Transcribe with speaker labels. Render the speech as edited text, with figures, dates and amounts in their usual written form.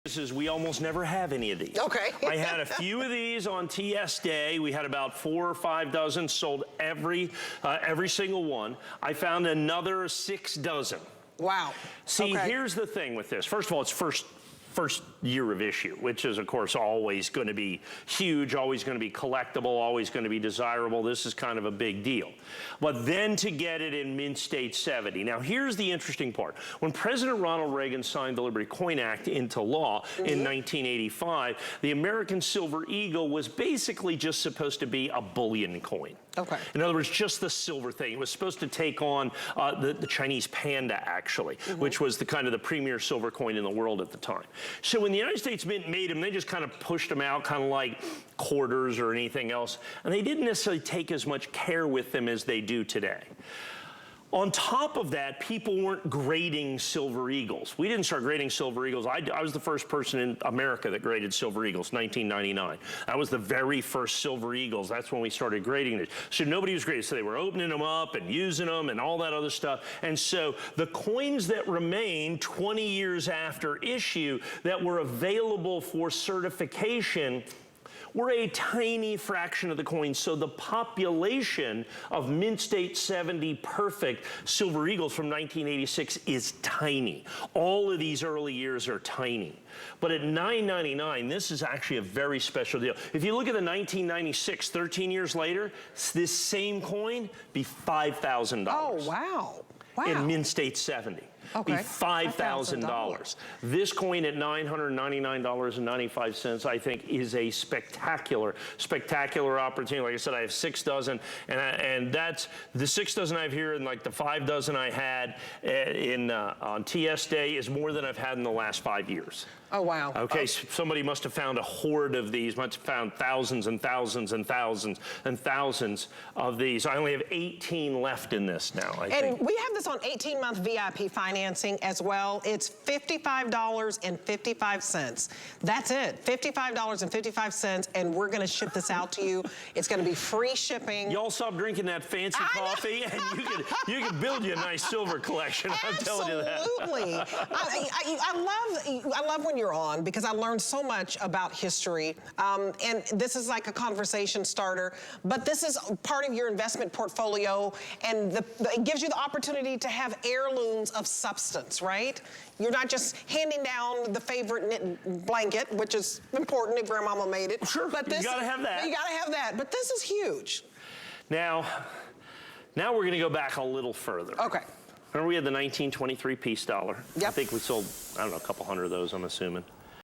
Speaker 1: Is we almost never have any of these.
Speaker 2: Okay.
Speaker 1: I had a few of these on TS Day. We had about 4 or 5 dozen, sold every single one. I found another 6 dozen.
Speaker 2: Wow.
Speaker 1: See, here's the thing with this. First of all, it's first year of issue, which is, of course, always going to be huge, always going to be collectible, always going to be desirable. This is kind of a big deal. But then to get it in mint state 70. Now, here's the interesting part. When President Ronald Reagan signed the Liberty Coin Act into law in 1985, the American Silver Eagle was basically just supposed to be a bullion coin.
Speaker 2: Okay.
Speaker 1: In other words, just the silver thing. It was supposed to take on the Chinese Panda, actually, which was the kind of the premier silver coin in the world at the time. So when the United States Mint made them, they just kind of pushed them out, kind of like quarters or anything else, and they didn't necessarily take as much care with them as they do today. On top of that, people weren't grading Silver Eagles. We didn't start grading Silver Eagles. I was the first person in America that graded Silver Eagles, 1999. That was the very first Silver Eagles. That's when we started grading it. So nobody was grading. So they were opening them up and using them and all that other stuff. And so the coins that remain 20 years after issue that were available for certification were a tiny fraction of the coins. So the population of mint state 70 perfect Silver Eagles from 1986 is tiny. All of these early years are tiny. But at $9.99, this is actually a very special deal. If you look at the 1996, 13 years later, this same coin be $5,000.
Speaker 2: Oh, wow. Wow.
Speaker 1: In mint state 70.
Speaker 2: Okay.
Speaker 1: Be $5,000. This coin at $999.95, I think, is a spectacular opportunity. Like I said, I have 6 dozen, and that's the 6 dozen I have here, and like the 5 dozen I had on TS Day is more than I've had in the last 5 years.
Speaker 2: Oh, wow.
Speaker 1: Okay, so somebody must have found a horde of these, must have found thousands and thousands and thousands and thousands of these. I only have 18 left in this now, I think.
Speaker 2: And we have this on 18-month VIP financing as well. It's $55.55. That's it, $55.55, and we're gonna ship this out to you. It's gonna be free shipping.
Speaker 1: Y'all stop drinking that fancy coffee, and you can build you a nice silver collection, I'm telling you that.
Speaker 2: Absolutely. I love when you're on, because I learned so much about history, and this is like a conversation starter, but this is part of your investment portfolio, and it gives you the opportunity to have heirlooms of substance, right? You're not just handing down the favorite knit blanket, which is important if grandmama made it.
Speaker 1: Sure,
Speaker 2: but this,
Speaker 1: you gotta have that.
Speaker 2: You gotta have that, but this is huge.
Speaker 1: Now we're gonna go back a little further.
Speaker 2: Okay.
Speaker 1: Remember we had the 1923 peace dollar?
Speaker 2: Yep.
Speaker 1: I think we sold, I don't know, a couple hundred of those, I'm assuming.